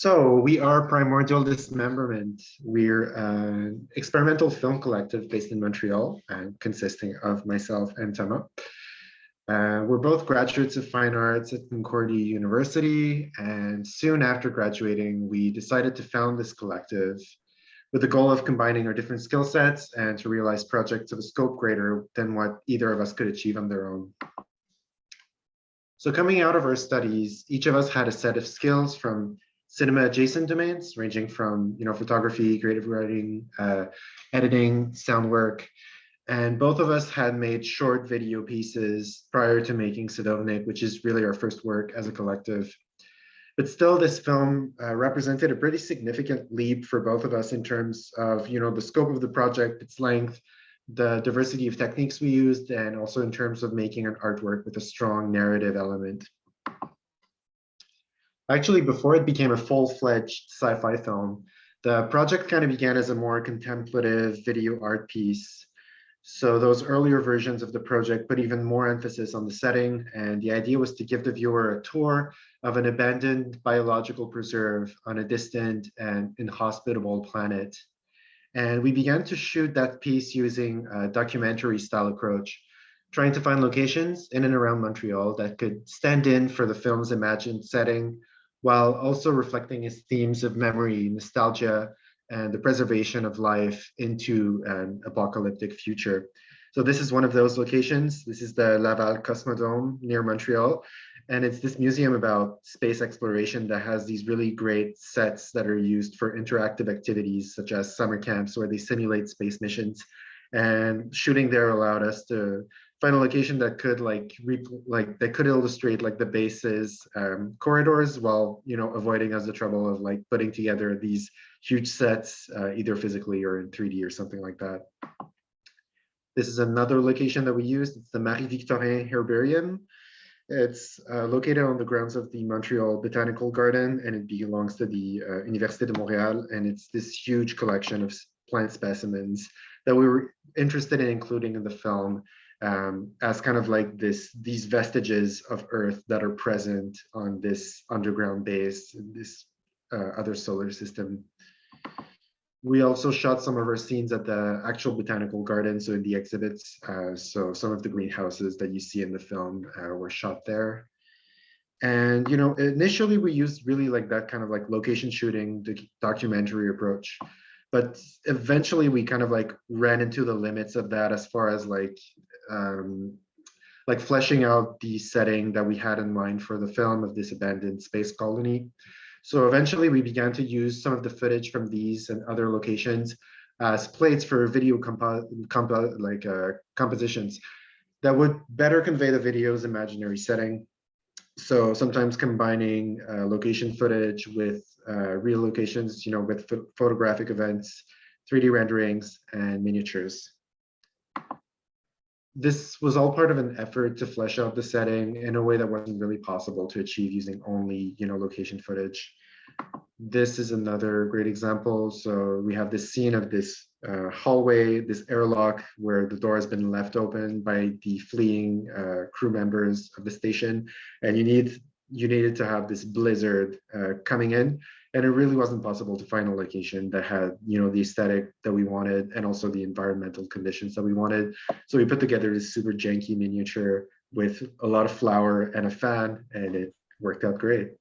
So we are Primordial Dismemberment. We're an experimental film collective based in Montreal and consisting of myself and Thomas. We're both graduates of fine arts at Concordia University, and soon after graduating, we decided to found this collective with the goal of combining our different skill sets and to realize projects of a scope greater than what either of us could achieve on their own. So coming out of our studies, each of us had a set of skills from cinema adjacent domains, ranging from photography, creative writing, editing, sound work. And both of us had made short video pieces prior to making Sadovnik, which is really our first work as a collective. But still, this film represented a pretty significant leap for both of us in terms of the scope of the project, its length, the diversity of techniques we used, and also in terms of making an artwork with a strong narrative element. Actually, before it became a full-fledged sci-fi film, the project kind of began as a more contemplative video art piece. So those earlier versions of the project put even more emphasis on the setting, and the idea was to give the viewer a tour of an abandoned biological preserve on a distant and inhospitable planet. And we began to shoot that piece using a documentary style approach, trying to find locations in and around Montreal that could stand in for the film's imagined setting, while also reflecting its themes of memory, nostalgia, and the preservation of life into an apocalyptic future. So this is one of those locations. This is the Laval Cosmodome near Montreal. And it's this museum about space exploration that has these really great sets that are used for interactive activities, such as summer camps where they simulate space missions. And shooting there allowed us to find a location that could illustrate the base's corridors while avoiding us the trouble of putting together these huge sets either physically or in 3D or something like that. This is another location that we used. It's the Marie-Victorin Herbarium. It's located on the grounds of the Montreal Botanical Garden, and it belongs to the Université de Montréal, and it's this huge collection of plant specimens that we were interested in including in the film as kind of these vestiges of Earth that are present on this underground base, this other solar system. We also shot some of our scenes at the actual botanical garden, so in the exhibits. So some of the greenhouses that you see in the film were shot there. And initially we used really that kind of location shooting, the documentary approach. But eventually we kind of ran into the limits of that as far as fleshing out the setting that we had in mind for the film of this abandoned space colony. So eventually we began to use some of the footage from these and other locations as plates for video compositions that would better convey the video's imaginary setting. So sometimes combining location footage with real locations, with photographic events, 3D renderings, and miniatures. This was all part of an effort to flesh out the setting in a way that wasn't really possible to achieve using only, location footage. This is another great example. So we have this scene of this hallway, this airlock where the door has been left open by the fleeing crew members of the station, and you needed to have this blizzard coming in, and it really wasn't possible to find a location that had the aesthetic that we wanted and also the environmental conditions that we wanted. So we put together this super janky miniature with a lot of flour and a fan, and it worked out great.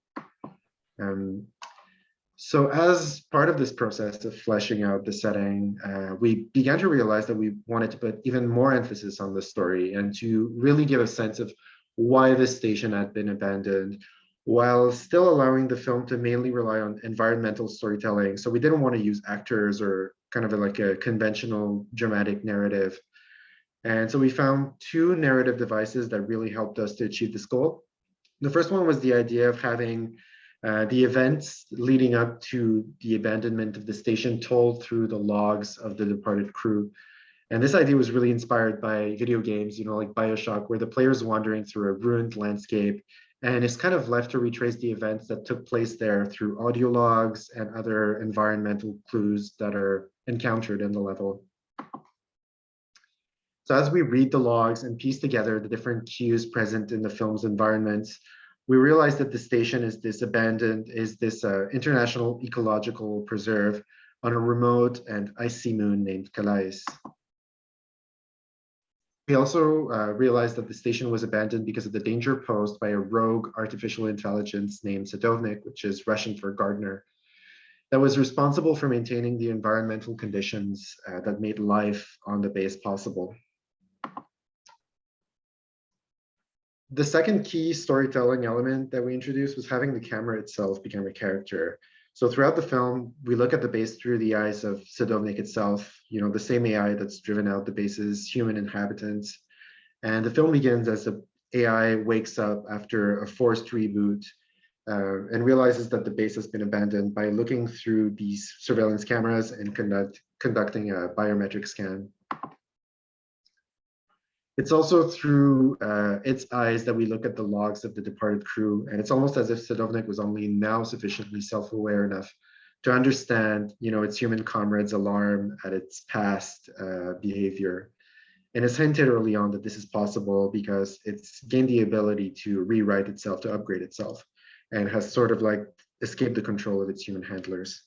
So as part of this process of fleshing out the setting, we began to realize that we wanted to put even more emphasis on the story and to really give a sense of why this station had been abandoned, while still allowing the film to mainly rely on environmental storytelling. So we didn't want to use actors or kind of a conventional dramatic narrative. And so we found two narrative devices that really helped us to achieve this goal. The first one was the idea of having the events leading up to the abandonment of the station told through the logs of the departed crew. And this idea was really inspired by video games, like BioShock, where the player is wandering through a ruined landscape and is kind of left to retrace the events that took place there through audio logs and other environmental clues that are encountered in the level. So as we read the logs and piece together the different cues present in the film's environments, We realize that the station is this international ecological preserve on a remote and icy moon named Calais. We also realized that the station was abandoned because of the danger posed by a rogue artificial intelligence named Sadovnik, which is Russian for gardener, that was responsible for maintaining the environmental conditions that made life on the base possible. The second key storytelling element that we introduced was having the camera itself become a character. So throughout the film, we look at the base through the eyes of Sadovnik itself, the same AI that's driven out the base's human inhabitants. And the film begins as the AI wakes up after a forced reboot and realizes that the base has been abandoned by looking through these surveillance cameras and conducting a biometric scan. It's also through its eyes that we look at the logs of the departed crew, and it's almost as if Sadovnik was only now sufficiently self-aware enough to understand, its human comrades' alarm at its past behavior. And it's hinted early on that this is possible because it's gained the ability to rewrite itself, to upgrade itself, and has sort of like escaped the control of its human handlers.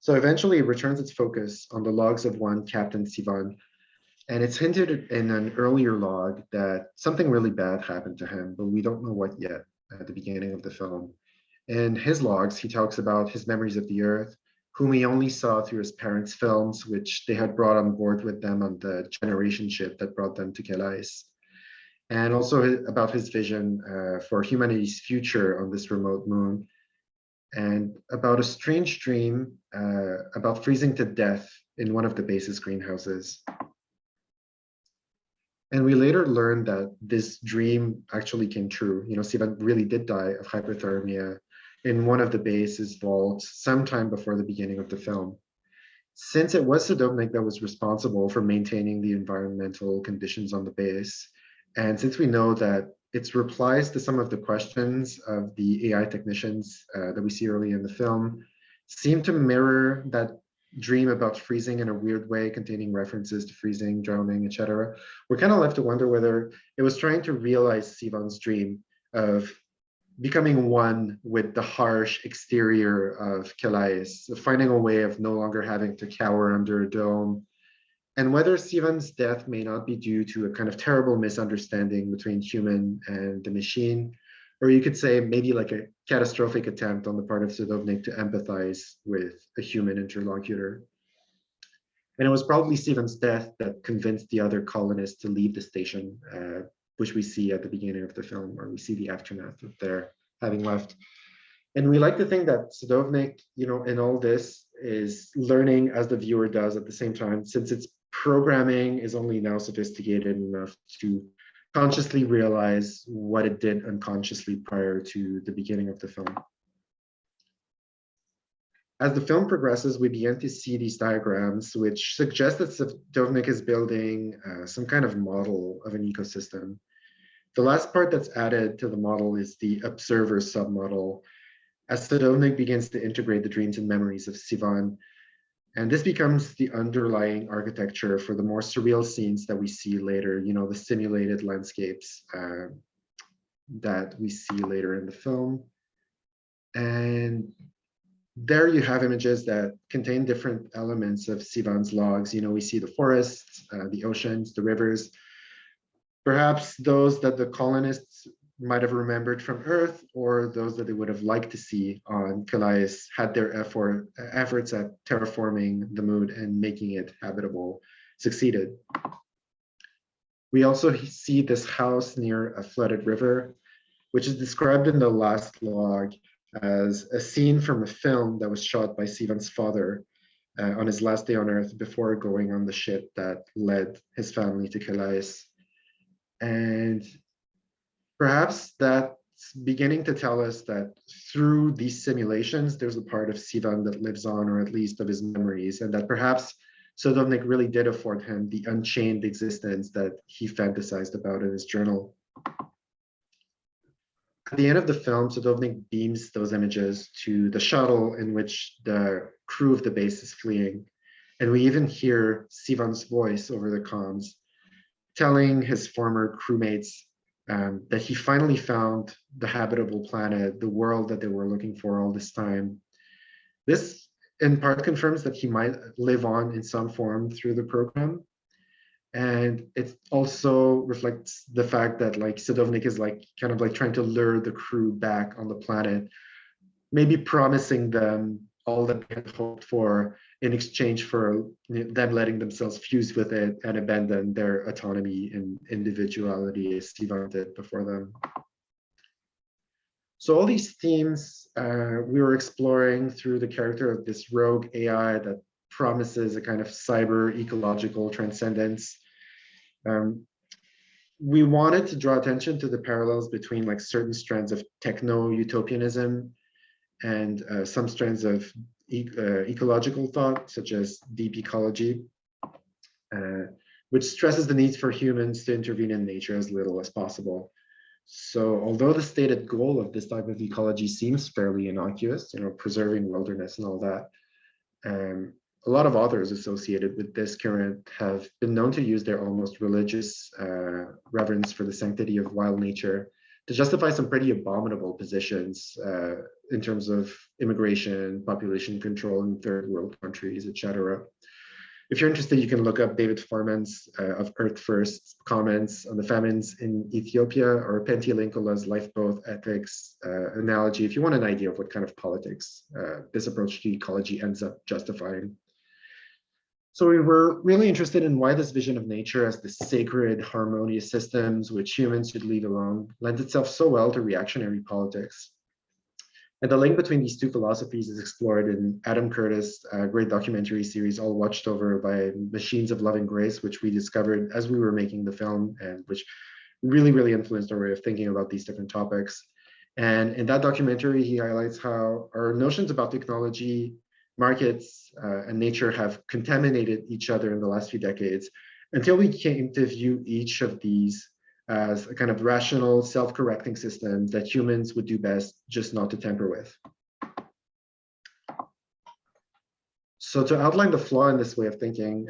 So eventually it returns its focus on the logs of one Captain Sivan, and it's hinted in an earlier log that something really bad happened to him, but we don't know what yet at the beginning of the film. In his logs, he talks about his memories of the Earth, whom he only saw through his parents' films, which they had brought on board with them on the generation ship that brought them to Calais. And also about his vision for humanity's future on this remote moon, and about a strange dream about freezing to death in one of the base's greenhouses. And we later learned that this dream actually came true. Sivan really did die of hypothermia in one of the base's vaults sometime before the beginning of the film. Since it was Sadovnik that was responsible for maintaining the environmental conditions on the base, and since we know that its replies to some of the questions of the AI technicians that we see early in the film seem to mirror that dream about freezing in a weird way, containing references to freezing, drowning, etc. We're kind of left to wonder whether it was trying to realize Sivan's dream of becoming one with the harsh exterior of Calais, finding a way of no longer having to cower under a dome, and whether Sivan's death may not be due to a kind of terrible misunderstanding between human and the machine, or you could say maybe like a catastrophic attempt on the part of Sadovnik to empathize with a human interlocutor. And it was probably Sivan's death that convinced the other colonists to leave the station, which we see at the beginning of the film, where we see the aftermath of their having left. And we like to think that Sadovnik, in all this is learning as the viewer does at the same time, since its programming is only now sophisticated enough to consciously realize what it did unconsciously prior to the beginning of the film. As the film progresses, we begin to see these diagrams, which suggest that Sadovnik is building some kind of model of an ecosystem. The last part that's added to the model is the observer submodel, as Sadovnik begins to integrate the dreams and memories of Sivan. And this becomes the underlying architecture for the more surreal scenes that we see later, the simulated landscapes that we see later in the film. And there you have images that contain different elements of Sivan's logs. We see the forests, the oceans, the rivers, perhaps those that the colonists might have remembered from Earth, or those that they would have liked to see on Calais had their efforts at terraforming the moon and making it habitable succeeded. We also see this house near a flooded river, which is described in the last log as a scene from a film that was shot by Sivan's father on his last day on Earth before going on the ship that led his family to Calais. And perhaps that's beginning to tell us that through these simulations, there's a part of Sivan that lives on, or at least of his memories, and that perhaps Sadovnik really did afford him the unchained existence that he fantasized about in his journal. At the end of the film, Sadovnik beams those images to the shuttle in which the crew of the base is fleeing. And we even hear Sivan's voice over the comms, telling his former crewmates that he finally found the habitable planet, the world that they were looking for all this time. This in part confirms that he might live on in some form through the program. And it also reflects the fact that like Sadovnik is like kind of like trying to lure the crew back on the planet, maybe promising them all that they had hoped for in exchange for them letting themselves fuse with it and abandon their autonomy and individuality as Sivan did before them. So all these themes we were exploring through the character of this rogue AI that promises a kind of cyber ecological transcendence. We wanted to draw attention to the parallels between like certain strands of techno-utopianism and some strands of ecological thought, such as deep ecology, which stresses the need for humans to intervene in nature as little as possible. So although the stated goal of this type of ecology seems fairly innocuous, preserving wilderness and all that, a lot of authors associated with this current have been known to use their almost religious reverence for the sanctity of wild nature to justify some pretty abominable positions in terms of immigration, population control in third world countries, etc. If you're interested, you can look up David Foreman's of Earth First comments on the famines in Ethiopia, or Pentti Linkola's lifeboat ethics analogy, if you want an idea of what kind of politics this approach to ecology ends up justifying. So we were really interested in why this vision of nature as the sacred, harmonious systems which humans should leave alone lends itself so well to reactionary politics. And the link between these two philosophies is explored in Adam Curtis' great documentary series, All Watched Over by Machines of Loving Grace, which we discovered as we were making the film, and which really, really influenced our way of thinking about these different topics. And in that documentary, he highlights how our notions about technology, markets, and nature have contaminated each other in the last few decades until we came to view each of these as a kind of rational, self-correcting system that humans would do best just not to tamper with. So to outline the flaw in this way of thinking,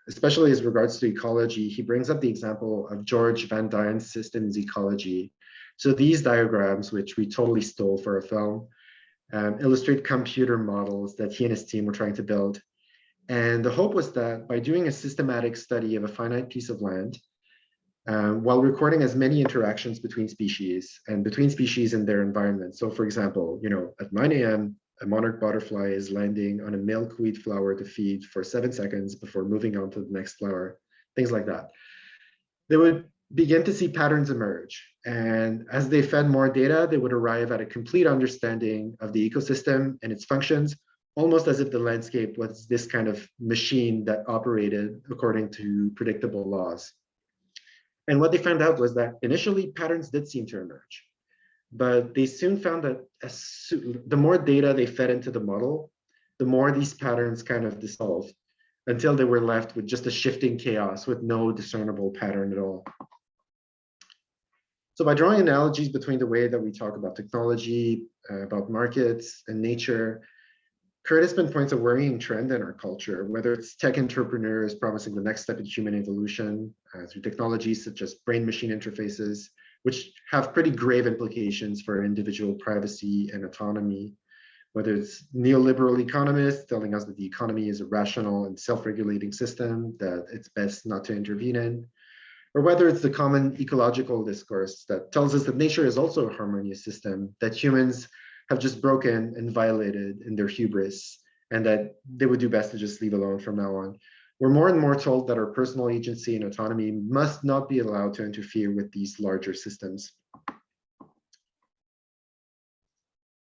especially as regards to ecology, he brings up the example of George Van Duyn's systems ecology. So these diagrams, which we totally stole for a film, illustrate computer models that he and his team were trying to build. And the hope was that by doing a systematic study of a finite piece of land, while recording as many interactions between species and between species and their environment. So for example, at 9 a.m., a monarch butterfly is landing on a milkweed flower to feed for 7 seconds before moving on to the next flower, things like that. They would begin to see patterns emerge. And as they fed more data, they would arrive at a complete understanding of the ecosystem and its functions, almost as if the landscape was this kind of machine that operated according to predictable laws. And what they found out was that initially patterns did seem to emerge, but they soon found that the more data they fed into the model, the more these patterns kind of dissolved until they were left with just a shifting chaos with no discernible pattern at all. So by drawing analogies between the way that we talk about technology, about markets and nature, Curtis points a worrying trend in our culture, whether it's tech entrepreneurs promising the next step in human evolution through technologies such as brain-machine interfaces, which have pretty grave implications for individual privacy and autonomy, whether it's neoliberal economists telling us that the economy is a rational and self-regulating system that it's best not to intervene in, or whether it's the common ecological discourse that tells us that nature is also a harmonious system that humans have just broken and violated in their hubris, and that they would do best to just leave alone from now on. We're more and more told that our personal agency and autonomy must not be allowed to interfere with these larger systems.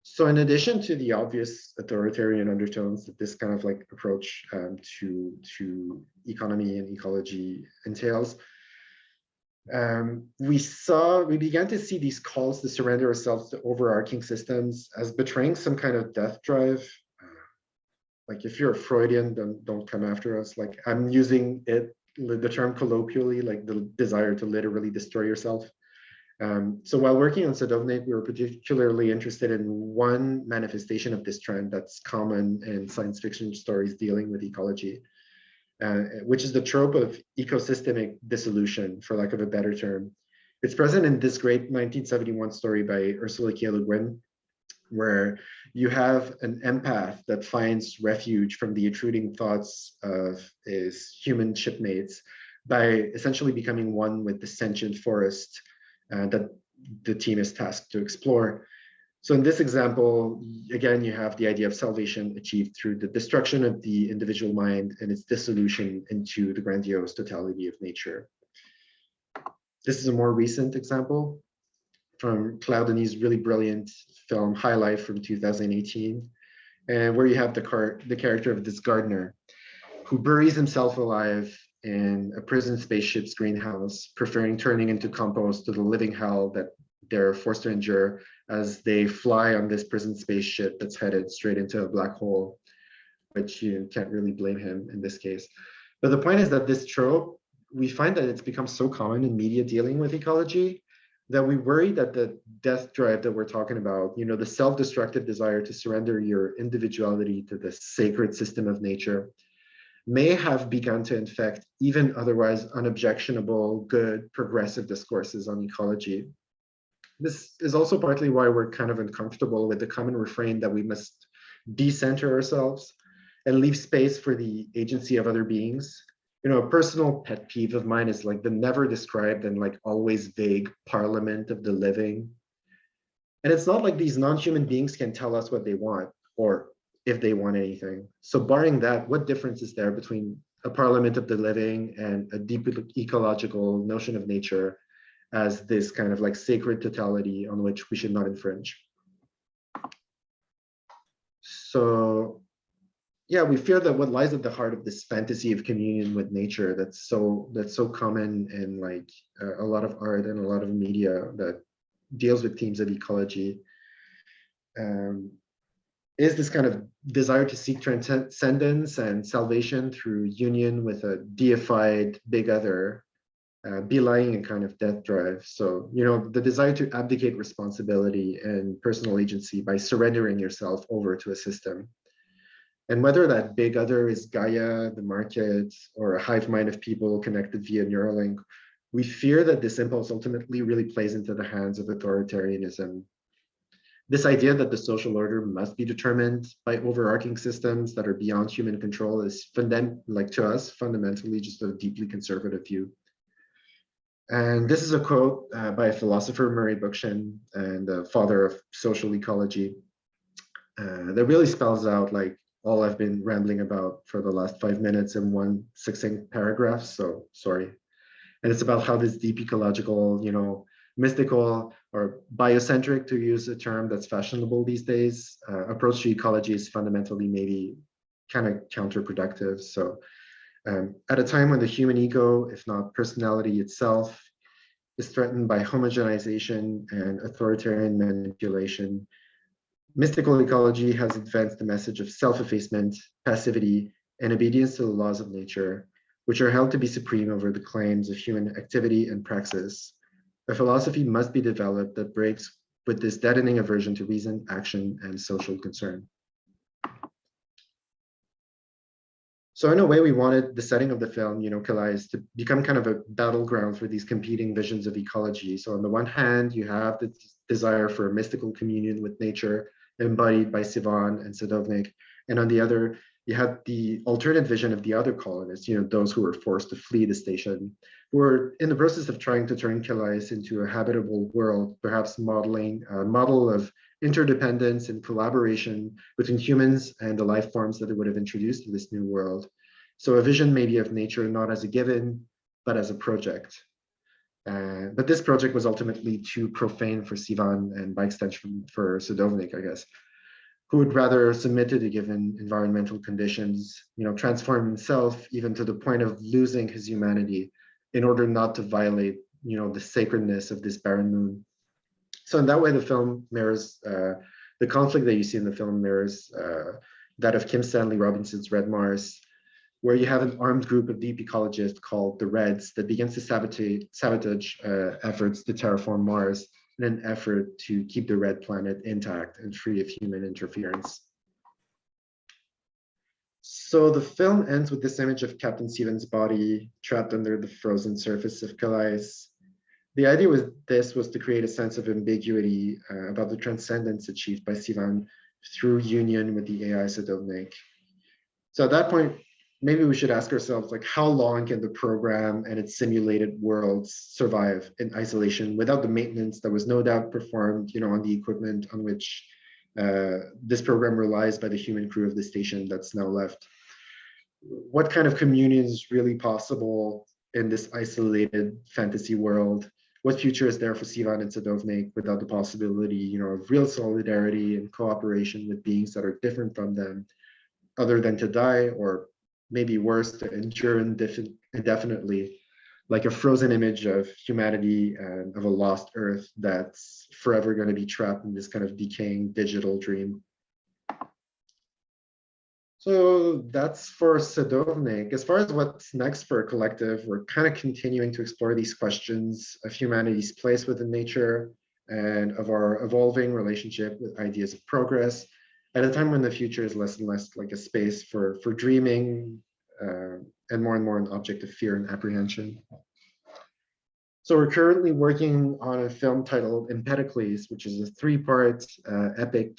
So in addition to the obvious authoritarian undertones that this kind of like approach to economy and ecology entails, we began to see these calls to surrender ourselves to overarching systems as betraying some kind of death drive. Like if you're a Freudian, then don't come after us. Like I'm using the term colloquially, like the desire to literally destroy yourself. So while working on Sadovnik, we were particularly interested in one manifestation of this trend that's common in science fiction stories dealing with ecology, which is the trope of ecosystemic dissolution, for lack of a better term, It's present in this great 1971 story by Ursula K. Le Guin, where you have an empath that finds refuge from the intruding thoughts of his human shipmates by essentially becoming one with the sentient forest that the team is tasked to explore. So in this example, again, you have the idea of salvation achieved through the destruction of the individual mind and its dissolution into the grandiose totality of nature. This is a more recent example from Claude Denis' really brilliant film High Life from 2018, and where you have the character of this gardener who buries himself alive in a prison spaceship's greenhouse, preferring turning into compost to the living hell that they're forced to endure as they fly on this prison spaceship that's headed straight into a black hole, which you can't really blame him in this case. But the point is that this trope, we find that it's become so common in media dealing with ecology that we worry that the death drive that we're talking about, the self-destructive desire to surrender your individuality to the sacred system of nature, may have begun to infect even otherwise unobjectionable, good, progressive discourses on ecology. This is also partly why we're kind of uncomfortable with the common refrain that we must decenter ourselves and leave space for the agency of other beings. A personal pet peeve of mine is like the never described and like always vague parliament of the living. And it's not like these non-human beings can tell us what they want or if they want anything. So barring that, what difference is there between a parliament of the living and a deep ecological notion of nature as this kind of like sacred totality on which we should not infringe? So yeah, we fear that what lies at the heart of this fantasy of communion with nature that's so common in like a lot of art and a lot of media that deals with themes of ecology is this kind of desire to seek transcendence and salvation through union with a deified big other, belying a kind of death drive. So, the desire to abdicate responsibility and personal agency by surrendering yourself over to a system. And whether that big other is Gaia, the market, or a hive mind of people connected via Neuralink, we fear that this impulse ultimately really plays into the hands of authoritarianism. This idea that the social order must be determined by overarching systems that are beyond human control is, to us, fundamentally just a deeply conservative view. And this is a quote by philosopher Murray Bookchin and the father of social ecology that really spells out like all I've been rambling about for the last 5 minutes in one succinct paragraph, so sorry. And it's about how this deep ecological, mystical or biocentric, to use a term that's fashionable these days, approach to ecology is fundamentally maybe kind of counterproductive. So at a time when the human ego, if not personality itself, is threatened by homogenization and authoritarian manipulation, mystical ecology has advanced the message of self-effacement, passivity, and obedience to the laws of nature, which are held to be supreme over the claims of human activity and praxis. A philosophy must be developed that breaks with this deadening aversion to reason, action, and social concern. So in a way, we wanted the setting of the film, Calais, to become kind of a battleground for these competing visions of ecology. So on the one hand, you have the desire for a mystical communion with nature, embodied by Sivan and Sadovnik. And on the other, you had the alternate vision of the other colonists, those who were forced to flee the station, who were in the process of trying to turn Calais into a habitable world, perhaps modeling a model of interdependence and collaboration between humans and the life forms that it would have introduced to this new world. So a vision maybe of nature not as a given, but as a project. But this project was ultimately too profane for Sivan and by extension for Sadovnik, I guess, who would rather submit to the given environmental conditions, transform himself even to the point of losing his humanity in order not to violate, the sacredness of this barren moon. So in that way, the film mirrors, the conflict that you see in the film mirrors that of Kim Stanley Robinson's Red Mars, where you have an armed group of deep ecologists called the Reds that begins to sabotage efforts to terraform Mars in an effort to keep the red planet intact and free of human interference. So the film ends with this image of Captain Stevens' body trapped under the frozen surface of Calais. The idea was to create a sense of ambiguity about the transcendence achieved by Sivan through union with the AI Sadovnik. So at that point, maybe we should ask ourselves, like, how long can the program and its simulated worlds survive in isolation without the maintenance that was no doubt performed, on the equipment on which this program relies by the human crew of the station that's now left? What kind of communion is really possible in this isolated fantasy world? What future is there for Sivan and Sadovnik without the possibility, of real solidarity and cooperation with beings that are different from them, other than to die, or maybe worse, to endure indefinitely, like a frozen image of humanity and of a lost Earth that's forever going to be trapped in this kind of decaying digital dream? So that's for Sadovnik. As far as what's next for a collective, we're kind of continuing to explore these questions of humanity's place within nature and of our evolving relationship with ideas of progress at a time when the future is less and less like a space for dreaming and more an object of fear and apprehension. So we're currently working on a film titled Empedocles, which is a three-part epic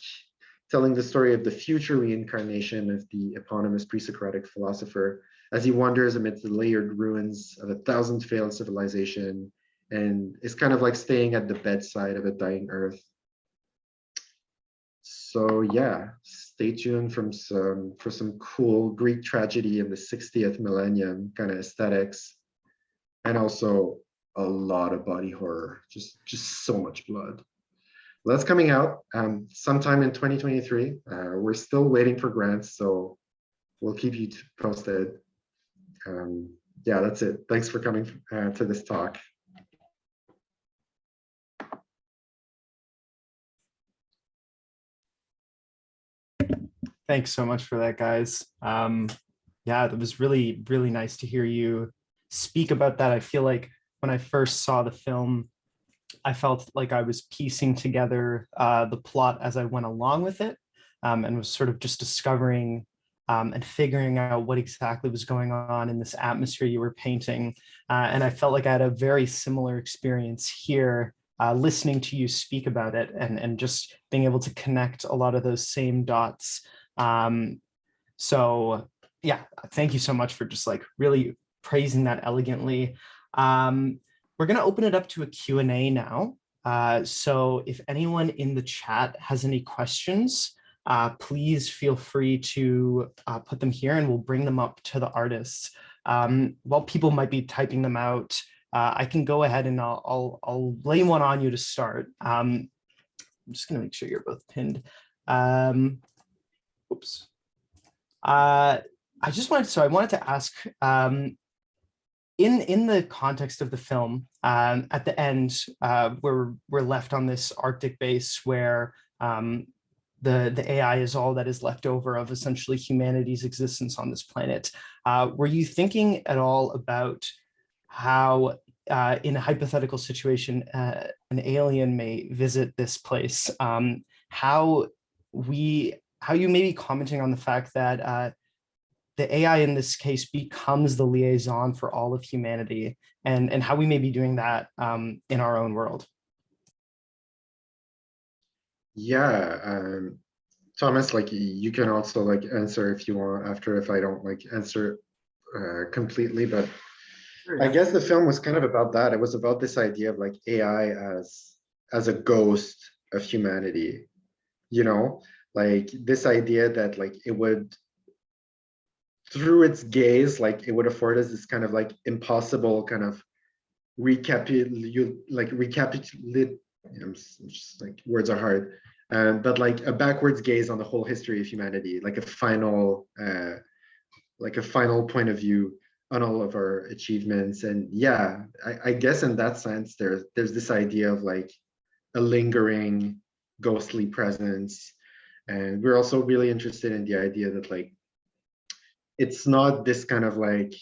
telling the story of the future reincarnation of the eponymous pre-Socratic philosopher as he wanders amidst the layered ruins of 1,000 failed civilization and is kind of like staying at the bedside of a dying Earth. So yeah, stay tuned for some cool Greek tragedy in the 60th millennium kind of aesthetics, and also a lot of body horror, just so much blood. That's coming out sometime in 2023. We're still waiting for grants, so we'll keep you posted. Yeah, that's it. Thanks for coming to this talk. Thanks so much for that, guys. Yeah, it was really, really nice to hear you speak about that. I feel like when I first saw the film, I felt like I was piecing together the plot as I went along with it, and was sort of just discovering and figuring out what exactly was going on in this atmosphere you were painting. And I felt like I had a very similar experience here, listening to you speak about it and just being able to connect a lot of those same dots. So yeah, thank you so much for just like really praising that elegantly. We're going to open it up to a Q&A now. So if anyone in the chat has any questions, please feel free to put them here and we'll bring them up to the artists. While people might be typing them out, I can go ahead and I'll lay one on you to start. I'm just going to make sure you're both pinned. Oops. I wanted to ask, in the context of the film, at the end, we're left on this Arctic base where the AI is all that is left over of essentially humanity's existence on this planet. Were you thinking at all about how, in a hypothetical situation, an alien may visit this place? How you may be commenting on the fact that the AI in this case becomes the liaison for all of humanity, and how we may be doing that in our own world. Yeah, Thomas, like you can also like answer if you want after if I don't like answer completely, but sure, yeah. I guess the film was kind of about that. It was about this idea of like AI as a ghost of humanity, like this idea that like it would, through its gaze, like it would afford us this kind of like impossible kind of recapitulate, just like words are hard, but like a backwards gaze on the whole history of humanity, like a final point of view on all of our achievements. And yeah, I guess in that sense, there's this idea of like a lingering ghostly presence. And we're also really interested in the idea that like it's not this kind of like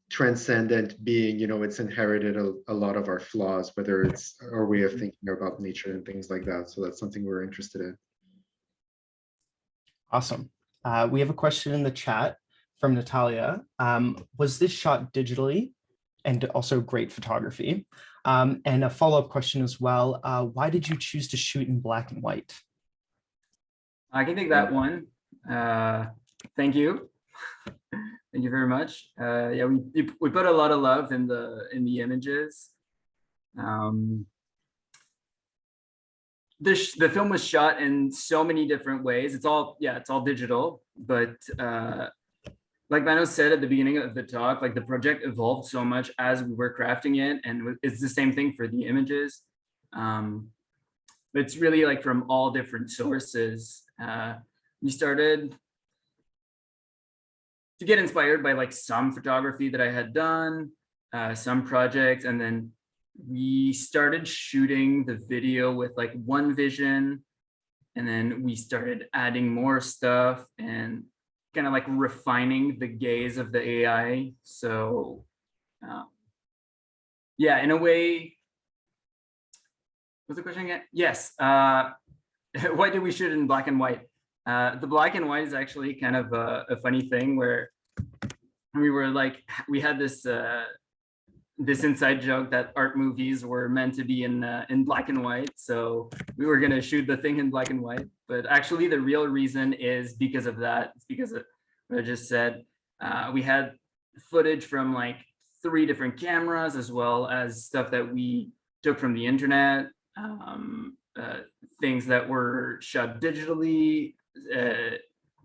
transcendent being, it's inherited a lot of our flaws, whether it's our way of thinking about nature and things like that. So that's something we're interested in. Awesome. We have a question in the chat from Natalia. Was this shot digitally? And also great photography. And a follow-up question as well. Why did you choose to shoot in black and white? I can take that one. Thank you. Thank you very much. Yeah, we put a lot of love in the images. The film was shot in so many different ways. It's all digital, but like Mano said at the beginning of the talk, like the project evolved so much as we were crafting it, and it's the same thing for the images. But it's really like from all different sources. We started to get inspired by like some photography that I had done, some projects, and then we started shooting the video with like one vision, and then we started adding more stuff and kind of like refining the gaze of the AI. So yeah, in a way, what's the question again? Yes. Why did we shoot in black and white? The black and white is actually kind of a funny thing where we had this this inside joke that art movies were meant to be in black and white. So we were gonna shoot the thing in black and white, but actually the real reason is because of that. It's because of what I just said. We had footage from like 3 different cameras, as well as stuff that we took from the internet, things that were shot digitally,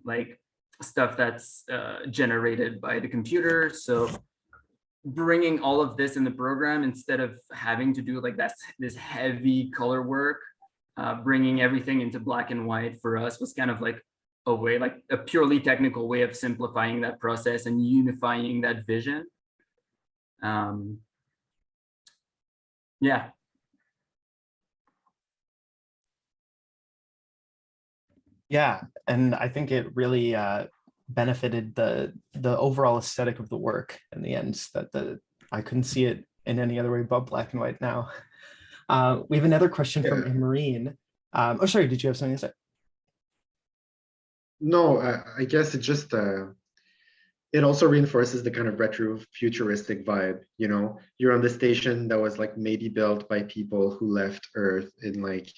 like stuff that's generated by the computer. So bringing all of this in the program, instead of having to do like this heavy color work, bringing everything into black and white for us was kind of like a way, like a purely technical way of simplifying that process and unifying that vision. Yeah. Yeah, and I think it really benefited the overall aesthetic of the work in the end. I couldn't see it in any other way but black and white now. We have another question from Marine. Oh, sorry, did you have something to say? No, I guess it just it also reinforces the kind of retro futuristic vibe. You know, you're on the station that was like maybe built by people who left Earth in like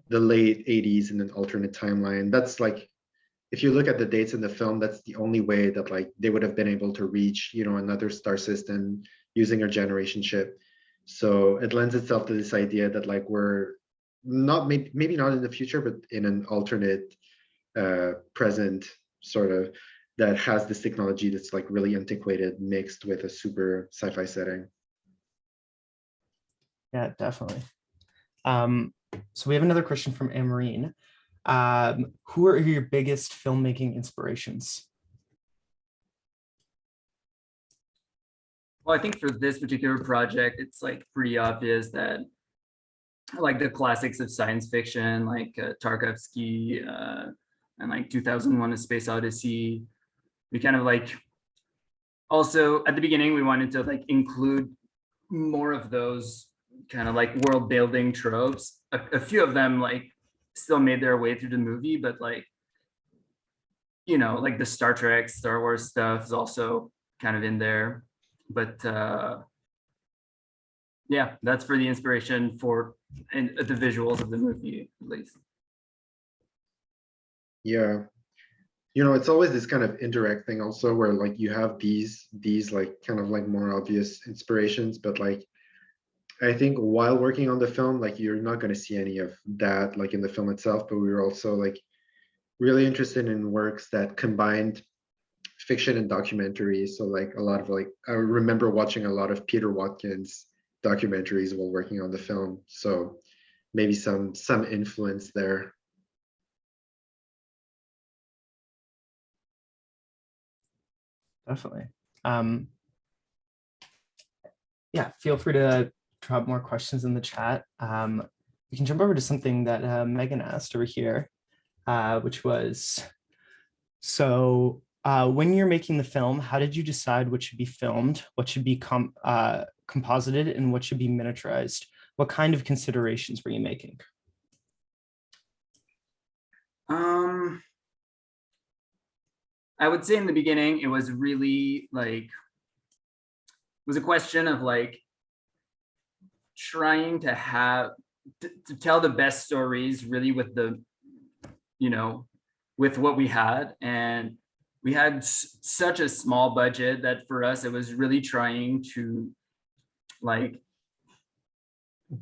the late 80s in an alternate timeline. That's like, if you look at the dates in the film, that's the only way that like they would have been able to reach, you know, another star system using a generation ship. So it lends itself to this idea that like we're not, maybe not in the future, but in an alternate present sort of, that has this technology that's like really antiquated mixed with a super sci-fi setting. Yeah, definitely. So we have another question from Amarine. Who are your biggest filmmaking inspirations? Well, I think for this particular project, it's like pretty obvious that like the classics of science fiction, like Tarkovsky and like 2001: A Space Odyssey. We kind of like, also at the beginning, we wanted to like include more of those kind of like world building tropes. A few of them like still made their way through the movie, but like, you know, like the Star Trek, Star Wars stuff is also kind of in there. But yeah, that's for the inspiration for and the visuals of the movie, at least. Yeah, you know, it's always this kind of indirect thing also, where like you have these like kind of like more obvious inspirations, but like I think while working on the film, like you're not going to see any of that like in the film itself, but we were also like really interested in works that combined fiction and documentary. So like a lot of like, I remember watching a lot of Peter Watkins documentaries while working on the film. So maybe some influence there. Definitely. Yeah, feel free to drop more questions in the chat. We can jump over to something that Megan asked over here, which was, so when you're making the film, how did you decide what should be filmed, what should be composited, and what should be miniaturized? What kind of considerations were you making? I would say in the beginning, it was really like, it was a question of like trying to to tell the best stories really with the, with what we had. And we had such a small budget that for us, it was really trying to like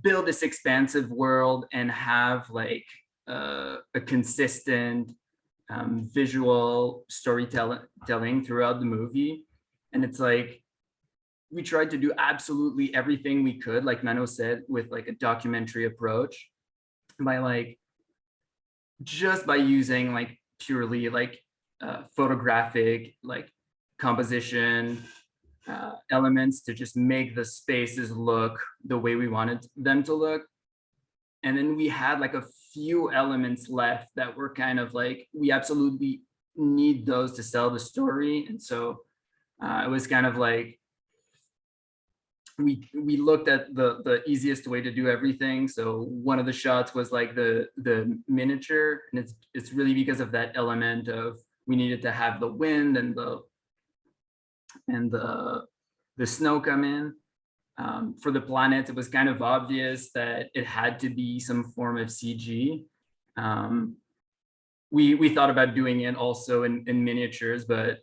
build this expansive world and have like a consistent visual storytelling throughout the movie. And it's like, we tried to do absolutely everything we could, like Mano said, with like a documentary approach, by just by using like purely like photographic like composition elements to just make the spaces look the way we wanted them to look. And then we had like a few elements left that were kind of like, we absolutely need those to sell the story. And so it was kind of like, we looked at the easiest way to do everything. So one of the shots was like the miniature, and it's really because of that element of we needed to have the wind and the snow come in. For the planets, it was kind of obvious that it had to be some form of CG. We thought about doing it also in miniatures, but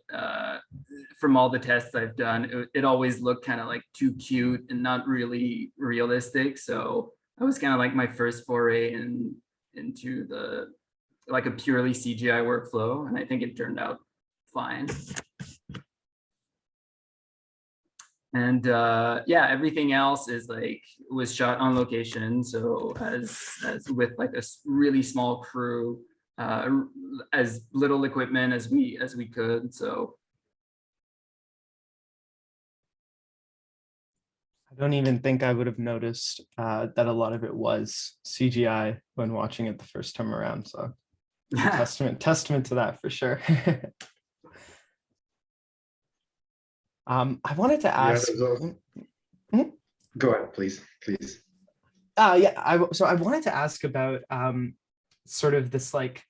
from all the tests I've done, it always looked kind of like too cute and not really realistic. So that was kind of like my first foray into the like a purely CGI workflow, and I think it turned out fine. And yeah, everything else is like was shot on location. So as with like a really small crew, as little equipment as we could. So I don't even think I would have noticed that a lot of it was CGI when watching it the first time around. So testament to that for sure. I wanted to ask. Go ahead, please. Yeah, I wanted to ask about sort of this like,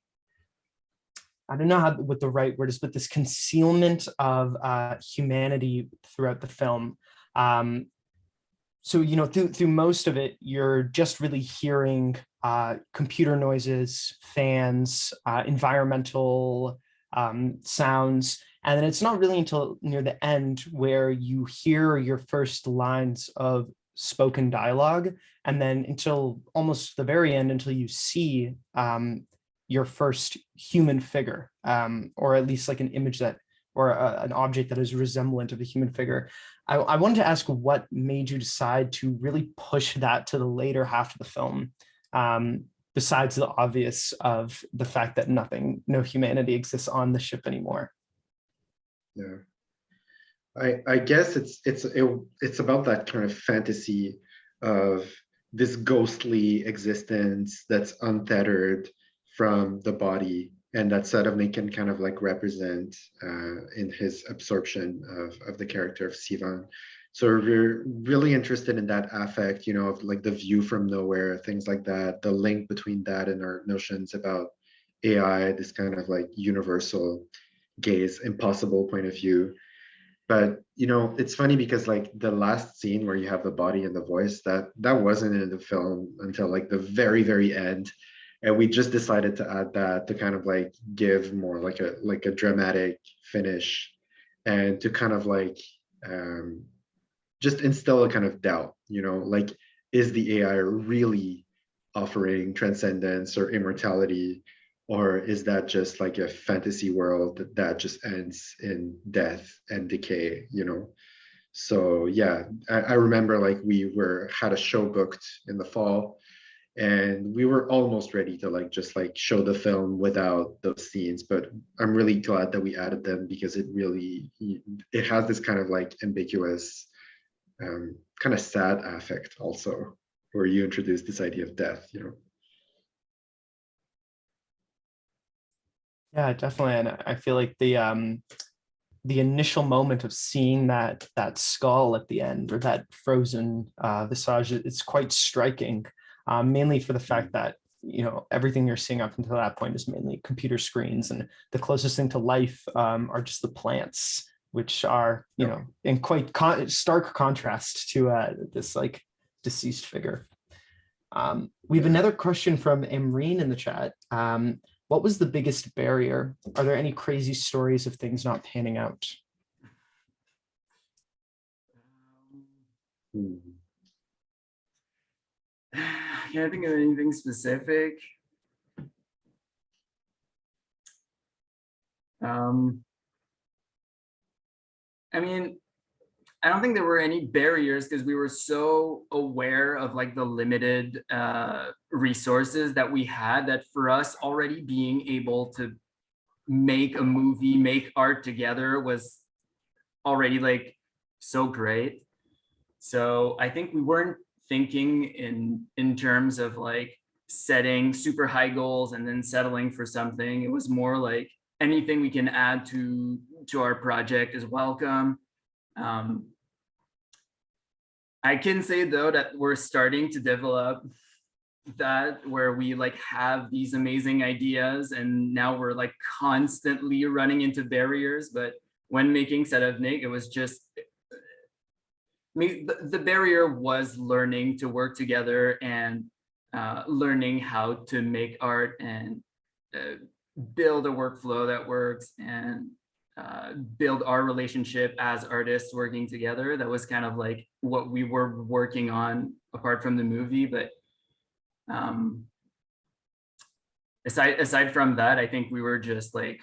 I don't know what the right word is, but this concealment of humanity throughout the film. So, through most of it, you're just really hearing computer noises, fans, environmental sounds. And then it's not really until near the end where you hear your first lines of spoken dialogue. And then until almost the very end, until you see your first human figure, or at least like an image or an object that is resemblant of a human figure. I wanted to ask what made you decide to really push that to the later half of the film, besides the obvious of the fact that no humanity exists on the ship anymore. Yeah, I guess it's about that kind of fantasy of this ghostly existence that's untethered from the body, and that Sadovnik can kind of like represent in his absorption of the character of Sivan. So we're really interested in that affect, of like the view from nowhere, things like that, the link between that and our notions about AI, this kind of like universal gaze, impossible point of view. But it's funny because like the last scene where you have the body and the voice, that wasn't in the film until like the very, very end. And we just decided to add that to kind of like give more like a dramatic finish, and to kind of like just instill a kind of doubt, like, is the AI really offering transcendence or immortality, or is that just like a fantasy world that just ends in death and decay, So yeah, I remember like we had a show booked in the fall, and we were almost ready to just show the film without those scenes, but I'm really glad that we added them, because it has this kind of like ambiguous, kind of sad affect also, where you introduce this idea of death, Yeah, definitely. And I feel like the initial moment of seeing that skull at the end, or that frozen visage, it's quite striking, mainly for the fact that everything you're seeing up until that point is mainly computer screens, and the closest thing to life are just the plants, which are in quite stark contrast to this like deceased figure. We have another question from Emreen in the chat. What was the biggest barrier? Are there any crazy stories of things not panning out? I can't think of anything specific. I mean, I don't think there were any barriers because we were so aware of like the limited resources that we had, that for us already being able to make a movie, make art together was already like so great. So I think we weren't thinking in terms of like setting super high goals and then settling for something. It was more like anything we can add to our project is welcome. I can say though that we're starting to develop that, where we like have these amazing ideas and now we're like constantly running into barriers. But when making Sadovnik, it was just, the barrier was learning to work together and learning how to make art and build a workflow that works and build our relationship as artists working together. That was kind of like what we were working on apart from the movie. But aside from that, I think we were just like,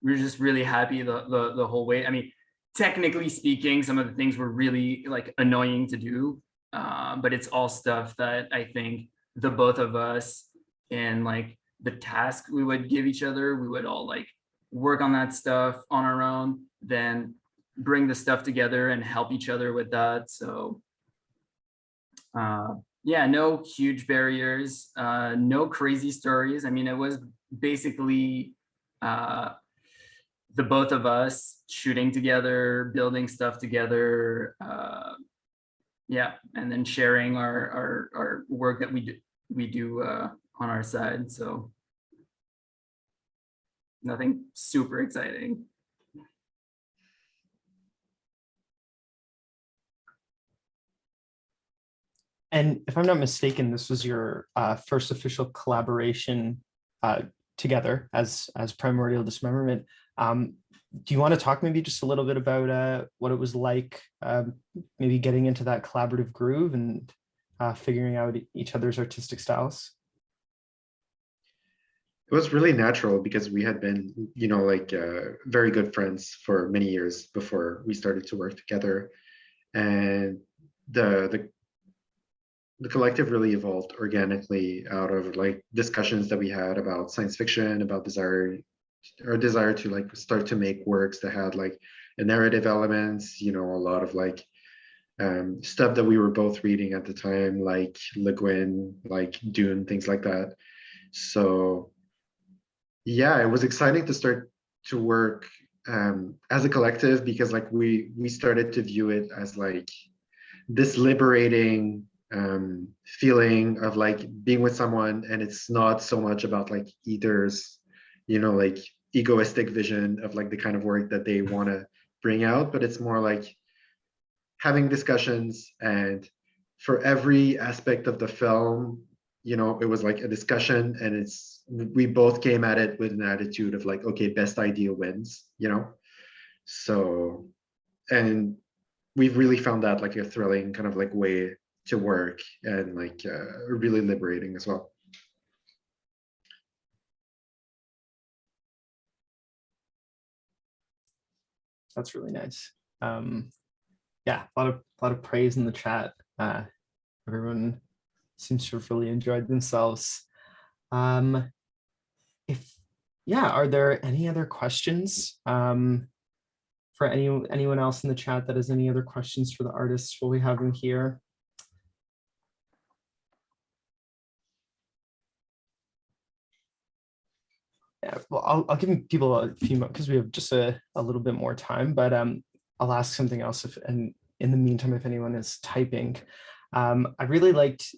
we were just really happy the whole way. I mean, technically speaking, some of the things were really like annoying to do, but it's all stuff that I think the both of us, and like the task we would give each other, we would all like work on that stuff on our own, then bring the stuff together and help each other with that. So yeah, no huge barriers, no crazy stories. I mean, it was basically the both of us shooting together, building stuff together, yeah, and then sharing our work that we do on our side. So nothing super exciting. And if I'm not mistaken, this was your first official collaboration together as Primordial Dismemberment. Do you want to talk maybe just a little bit about what it was like, maybe getting into that collaborative groove and figuring out each other's artistic styles? It was really natural because we had been, you know, like very good friends for many years before we started to work together, and the collective really evolved organically out of like discussions that we had about science fiction, about desire to like start to make works that had like a narrative elements, you know, a lot of like stuff that we were both reading at the time, like Le Guin, like Dune, things like that. So yeah, it was exciting to start to work as a collective, because like we started to view it as like this liberating feeling of like being with someone, and it's not so much about like either's, you know, like egoistic vision of like the kind of work that they want to bring out, but it's more like having discussions, and for every aspect of the film, you know, it was like a discussion, and we both came at it with an attitude of like, okay, best idea wins, you know. So, and we've really found that like a thrilling kind of like way to work, and like really liberating as well. That's really nice. Yeah, a lot of praise in the chat. Everyone seems to have really enjoyed themselves. Are there any other questions for anyone else in the chat that has any other questions for the artists while we have them here? Yeah, well, I'll give people a few more because we have just a little bit more time, but I'll ask something else and in the meantime, if anyone is typing. I really liked,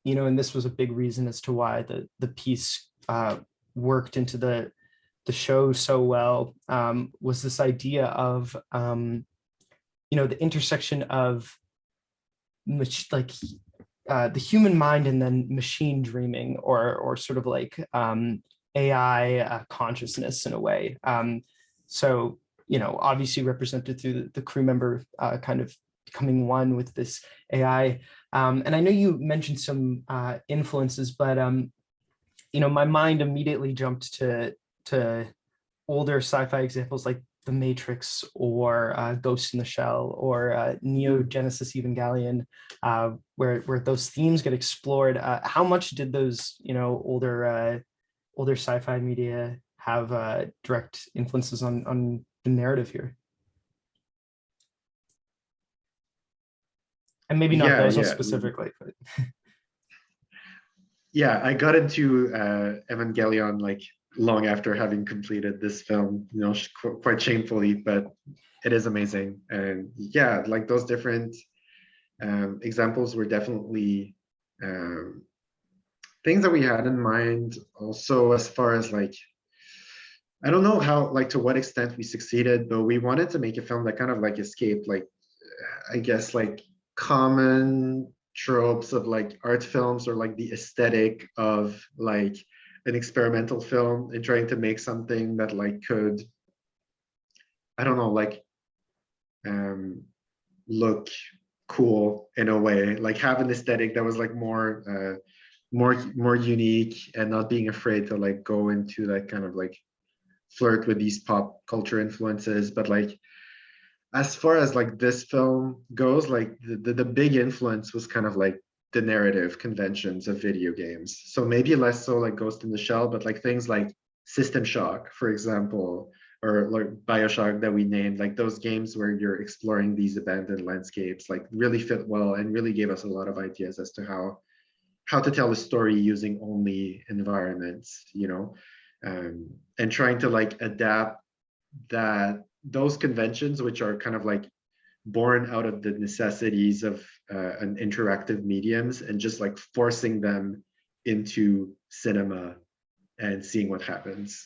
you know, and this was a big reason as to why the piece worked into the show so well, was this idea of, you know, the intersection of the human mind and then machine dreaming, or sort of like AI consciousness in a way. So, obviously represented through the crew member kind of becoming one with this AI. And I know you mentioned some influences, but my mind immediately jumped to older sci-fi examples like The Matrix, or Ghost in the Shell, or Neo Genesis Evangelion, where those themes get explored. How much did those older sci-fi media have direct influences on the narrative here? And maybe not those ones specifically, but yeah, I got into Evangelion like long after having completed this film, quite shamefully, but it is amazing. And yeah, like those different examples were definitely things that we had in mind. Also, as far as like, I don't know how, like to what extent we succeeded, but we wanted to make a film that kind of like escaped, like, I guess, like common tropes of like art films, or like the aesthetic of like an experimental film, and trying to make something that like could, I don't know, like look cool in a way, like have an aesthetic that was like more unique, and not being afraid to like go into that kind of like flirt with these pop culture influences. But like, as far as like this film goes, like the big influence was kind of like the narrative conventions of video games. So maybe less so like Ghost in the Shell, but like things like System Shock, for example, or like BioShock that we named, like those games where you're exploring these abandoned landscapes, like really fit well and really gave us a lot of ideas as to how to tell a story using only environments, and trying to like adapt those conventions, which are kind of like born out of the necessities of an interactive mediums, and just like forcing them into cinema and seeing what happens.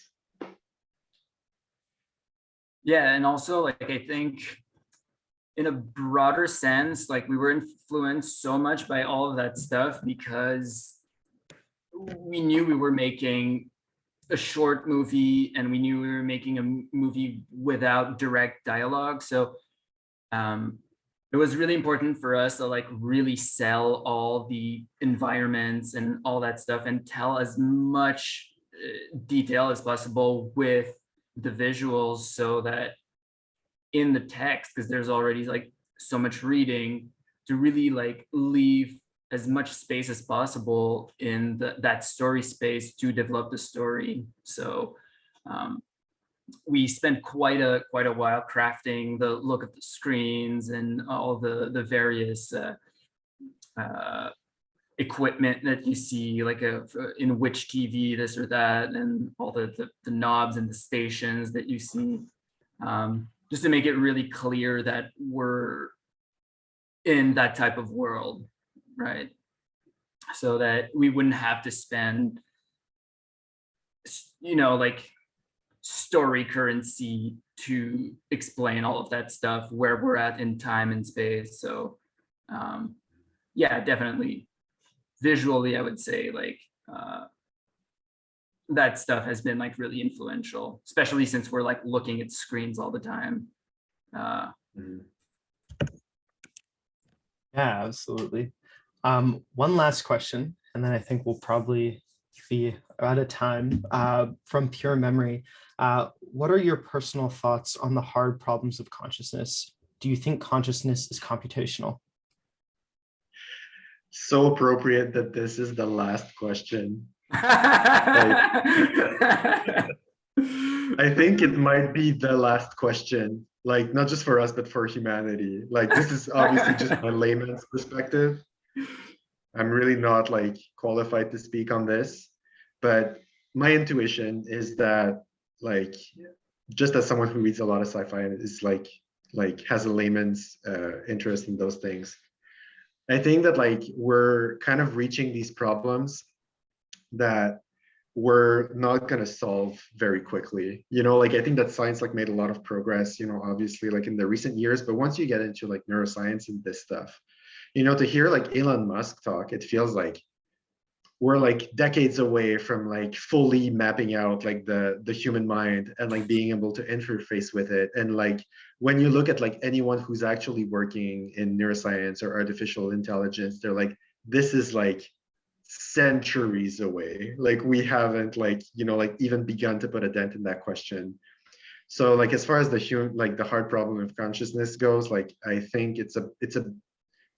Yeah, and also like I think in a broader sense, like we were influenced so much by all of that stuff because we knew we were making a short movie, and we knew we were making a movie without direct dialogue. So it was really important for us to like really sell all the environments and all that stuff, and tell as much detail as possible with the visuals, so that in the text, because there's already like so much reading, to really like leave as much space as possible in that story space to develop the story. So we spent quite a while crafting the look of the screens and all the various equipment that you see, like in which TV, this or that, and all the knobs and the stations that you see, just to make it really clear that we're in that type of world, right? So that we wouldn't have to spend, like story currency to explain all of that stuff, where we're at in time and space. So yeah, definitely visually, I would say like that stuff has been like really influential, especially since we're like looking at screens all the time. Yeah, absolutely. One last question, and then I think we'll probably be out of time. From pure memory, what are your personal thoughts on the hard problems of consciousness? Do you think consciousness is computational? So appropriate that this is the last question. I think it might be the last question, like not just for us, but for humanity. Like this is obviously just my layman's perspective. I'm really not like qualified to speak on this, but my intuition is that like, just as someone who reads a lot of sci-fi and is like has a layman's interest in those things, I think that like we're kind of reaching these problems that we're not going to solve very quickly. Like I think that science like made a lot of progress, obviously like in the recent years, but once you get into like neuroscience and this stuff, you know, to hear like Elon Musk talk, it feels like we're like decades away from like fully mapping out like the human mind and like being able to interface with it. And like when you look at like anyone who's actually working in neuroscience or artificial intelligence, they're like, this is like centuries away. Like we haven't like, you know, like even begun to put a dent in that question. So like as far as the human, like the hard problem of consciousness goes, like I think it's a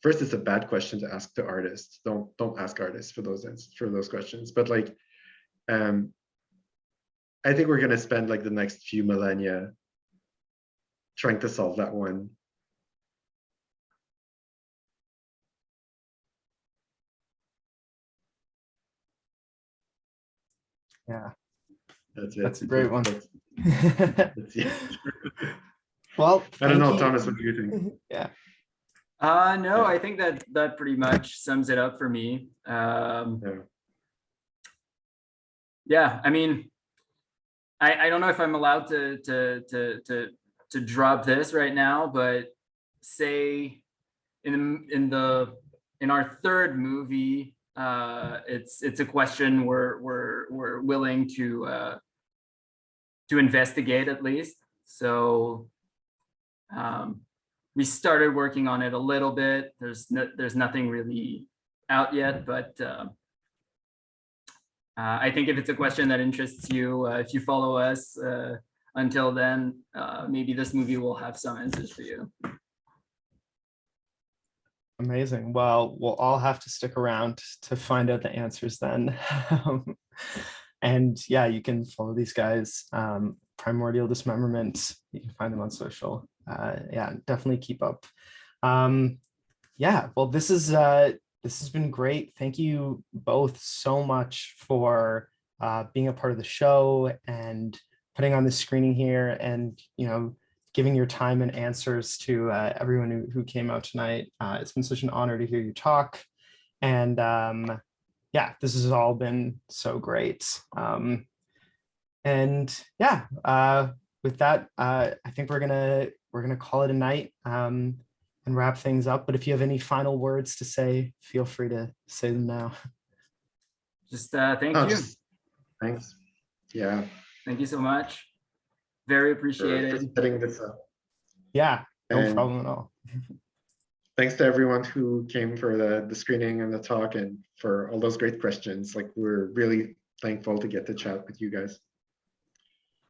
first, it's a bad question to ask to artists. Don't ask artists for those questions. But like, I think we're gonna spend like the next few millennia trying to solve that one. Yeah, That's it. that's a great one. That's it. Well, I don't know, thank you. Thomas, what do you think? Yeah. No, I think that pretty much sums it up for me. Yeah, I mean, I don't know if I'm allowed to drop this right now, but say in our third movie, it's a question we're willing to investigate at least. So we started working on it a little bit. There's nothing really out yet, but I think if it's a question that interests you, if you follow us until then, maybe this movie will have some answers for you. Amazing. Well, we'll all have to stick around to find out the answers then. And yeah, you can follow these guys. Primordial Dismemberment. You can find them on social. Yeah, definitely keep up. Yeah, well, this has been great. Thank you both so much for being a part of the show and putting on this screening here, and you know, giving your time and answers to everyone who came out tonight. It's been such an honor to hear you talk, and yeah, this has all been so great. And yeah, with that, I think we're gonna call it a night and wrap things up. But if you have any final words to say, feel free to say them now. Just thank you. Thanks. Yeah. Thank you so much. Very For appreciated. setting this up. Yeah, no And problem at all. thanks to everyone who came for the screening and the talk and for all those great questions. Like we're really thankful to get to chat with you guys.